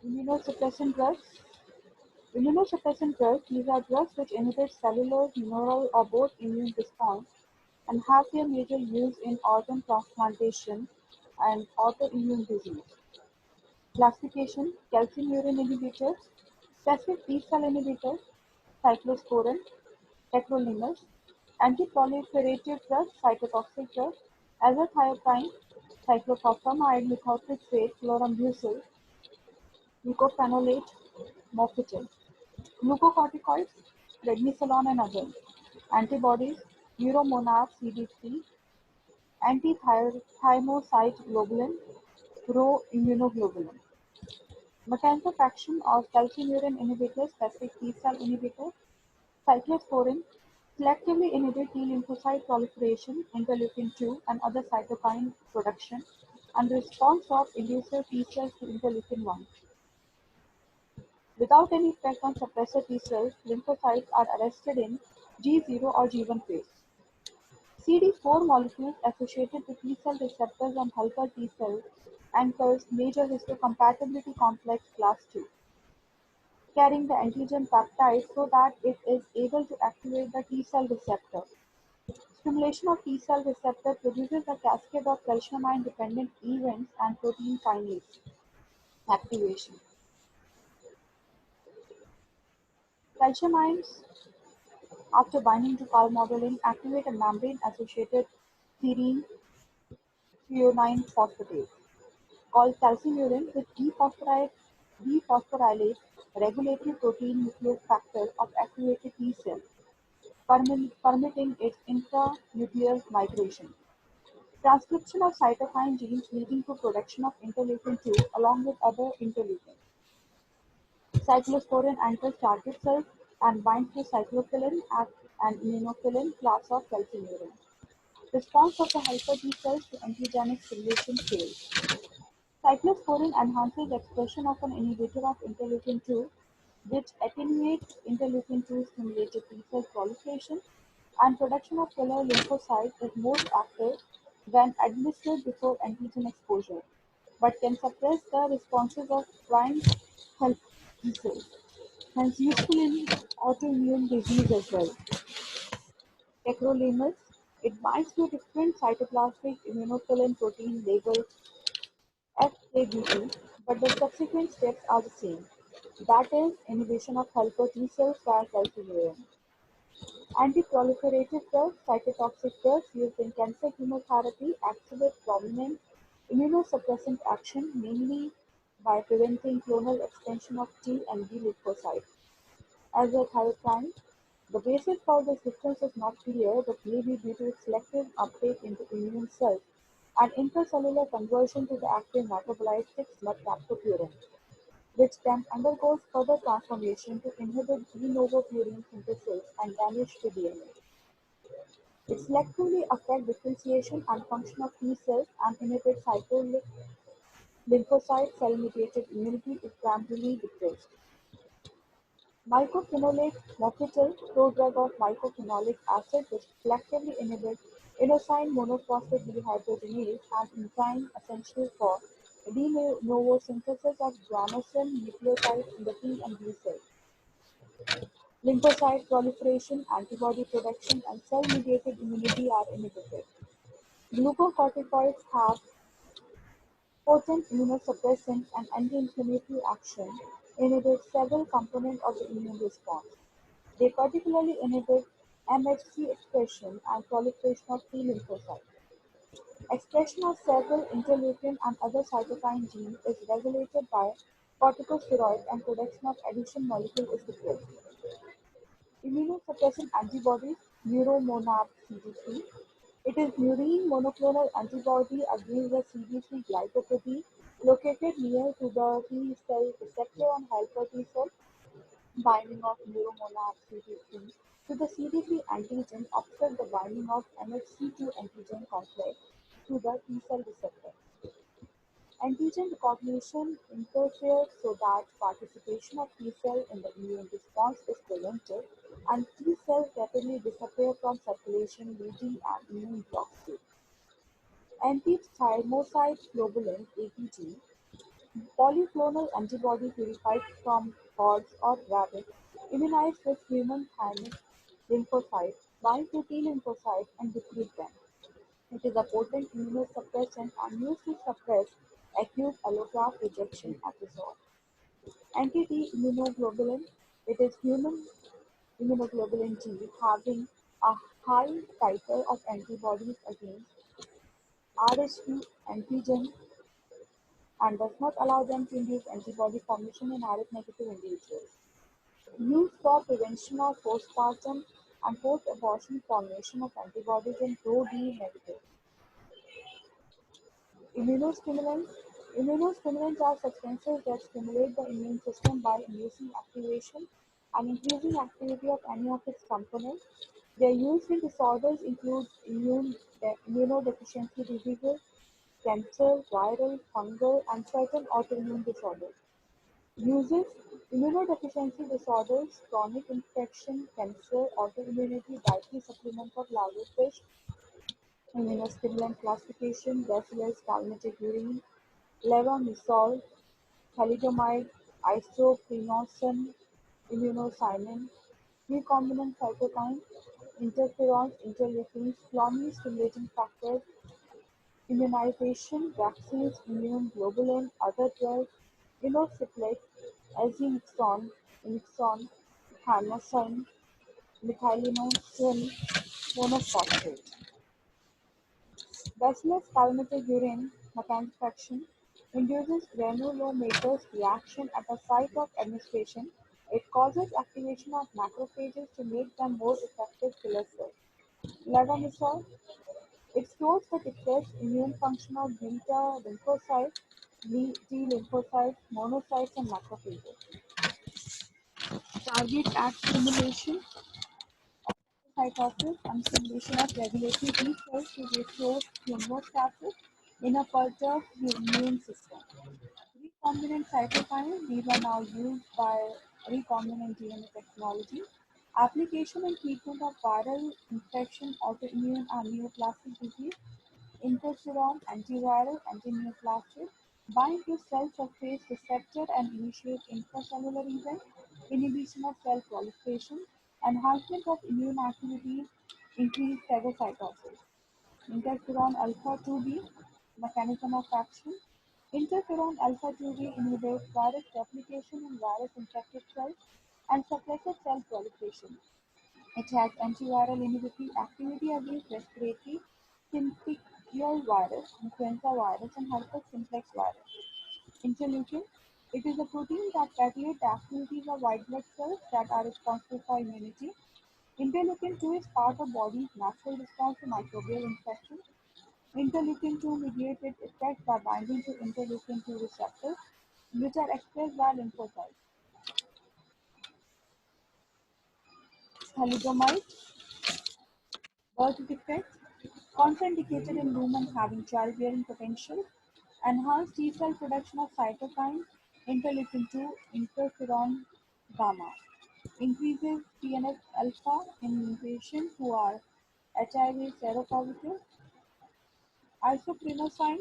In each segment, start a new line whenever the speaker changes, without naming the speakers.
Immunosuppressant drugs. Immunosuppressant drugs, these are drugs which inhibit cellular, humoral, or both immune response and have their major use in organ transplantation and autoimmune disease. Classification: calcineurin inhibitors, specific T-cell inhibitors, cyclosporin, tacrolimus, anti-proliferative drugs, cytotoxic drugs, azathioprine, cyclophosphamide, methotrexate, chlorambucil, mycophenolate, mofetil. Glucocorticoids, prednisolone and others. Antibodies, neuromonab CD3, anti-thymocyte globulin, pro-immunoglobulin. Mechanism of action of calcineurin inhibitors, specific T-cell inhibitors, cyclosporin selectively inhibit T lymphocyte proliferation, interleukin-2 and other cytokine production, and response of inducer T cells to interleukin-1. Without any effect on suppressor T cells, lymphocytes are arrested in G0 or G1 phase. CD4 molecules associated with T cell receptors on helper T cells anchors major histocompatibility complex class II, carrying the antigen peptide so that it is able to activate the T cell receptor. Stimulation of T cell receptor produces a cascade of calciumine-dependent events and protein kinase activation. Calciumines, after binding to calmodulin, activate a membrane-associated serine threonine phosphatase, called calcineurin, which dephosphorylate regulatory protein nucleus factor of activated T cells, permitting its intranuclear migration. Transcription of cytokine genes leading to production of interleukin-2 along with other interleukins. Cyclosporin enters target cells and binds to cyclophilin and immunophilin class of calcineurin. Response of the helper T cells to antigenic stimulation fails. Cyclosporin enhances expression of an inhibitor of interleukin-2, which attenuates interleukin-2 stimulated T cell proliferation, and production of killer lymphocytes is most active when administered before antigen exposure, but can suppress the responses of prime helper T cells, hence useful in autoimmune disease as well. Tacrolimus, it binds to a different cytoplasmic immunophilin protein labeled FKBP, but the subsequent steps are the same, that is, inhibition of helper T cells via calcineurin. Anti-proliferative drugs, cytotoxic drugs used in cancer chemotherapy exhibit prominent immunosuppressant action, mainly by preventing clonal expansion of T and B lymphocytes. Azathioprine, the basis for this difference is not clear but may be due to its selective uptake into immune cells and intracellular conversion to the active metabolite 6-mercaptopurine, which then undergoes further transformation to inhibit de novo purine synthesis and damage the DNA. It selectively affects differentiation and function of T cells and inhibits lymphocyte cell-mediated immunity if primarily depressed. Mycophenolate mofetil, prodrug of mycophenolic acid, which selectively inhibits inosine monophosphate dehydrogenase, an enzyme essential for de novo synthesis of guanosine nucleotides in the T and B cells. Lymphocyte proliferation, antibody production, and cell-mediated immunity are inhibited. Glucocorticoids have potent immunosuppressant and anti-inflammatory action, inhibit several components of the immune response. They particularly inhibit MHC expression and proliferation of T lymphocytes. Expression of several interleukin and other cytokine genes is regulated by corticosteroids and production of addition molecule is suppressed. Immunosuppressant antibodies, neuromonab CD3. It is murine monoclonal antibody against the CD3 glycoprotein located near to the T cell receptor on helper T cell. Binding of neuromonab CD3 to the CD3 antigen obstructs the binding of MHC2 antigen complex to the T cell receptor. Antigen recognition interferes so that participation of T cell in the immune response is prevented, and T cells rapidly disappear from circulation, leading an immune block state. Anti-thymocyte globulin (ATG) Polyclonal antibody purified from hogs or rabbits immunize with human thymic lymphocytes, bind to T lymphocytes and deplete them. It is a potent immunosuppressant and used to suppress acute allograft rejection episodes. Anti-T immunoglobulin: it is human immunoglobulin G having a high titer of antibodies against RSV antigen and does not allow them to induce antibody formation in RS-negative individuals. Used for prevention of postpartum and post-abortion formation of antibodies in Rho-D negative. Immunostimulants: immunostimulants are substances that stimulate the immune system by inducing activation and increasing activity of any of its components. Their use in disorders include immunodeficiency diseases, cancer, viral, fungal, and certain autoimmune disorders. Uses: immunodeficiency disorders, chronic infection, cancer, autoimmunity, dietary supplements of larger fish, immunostimulant classification, Bacillus calmette-guerin, levamisole, thalidomide, isoprenosin, immunocynin, recombinant cytokines, interferons, interleukins, clonal-stimulating factors, immunization, vaccines, immune globulin, other drugs, inocyclic, azimixon, imixon, thymosin, methylinosin monophosphate. Bacillus calmette-guerin mechanism of action: induces granulomatous reaction at the site of administration. It causes activation of macrophages to make them more effective killer cells. Levamisole: it stores the depressed immune function of beta lymphocytes, T lymphocytes, monocytes, and macrophages. Target at stimulation cytosis and stimulation of regulatory T cells to restore homeostasis in a perturbed immune system. Recombinant cytokines: these are now used by recombinant DNA technology. Application and treatment of viral infection, autoimmune and neoplastic disease. Interferon: antiviral, antineoplastic, bind to cell surface receptor and initiate intracellular event, inhibition of cell proliferation, enhancement of immune activity, increase phagocytosis. Interferon alpha-2b mechanism of action: interferon alpha-2b inhibits virus replication in virus-infected cells and suppresses cell proliferation. It has antiviral inhibitory activity against respiratory syncytial virus, influenza virus, and herpes simplex virus. Interleukin: it is a protein that regulates the activities of white blood cells that are responsible for immunity. Interleukin-2 is part of body's natural response to microbial infection. Interleukin-2 mediates its effect by binding to interleukin-2 receptors, which are expressed by lymphocytes. Thalidomide: birth defect, contraindicated in women having childbearing potential. Enhanced T cell production of cytokines, interleukin-2, interferon gamma. Increases TNF-alpha in patients who are HIV seropositive. Isoprenosin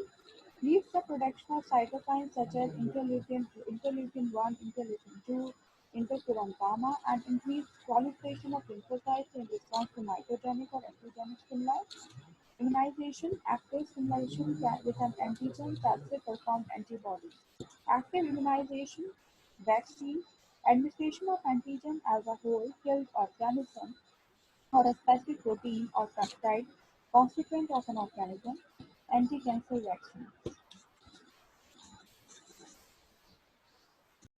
leads the production of cytokines such as interleukin-1, interleukin-2, interferon gamma, and increased proliferation of lymphocytes in response to mitogenic or epigenic stimuli. Immunization: active stimulation with an antigen capsid-performed antibodies. Active immunization, vaccine, administration of antigen as a whole kills organism or a specific protein or peptide constituent of an organism. Anti-cancer vaccine.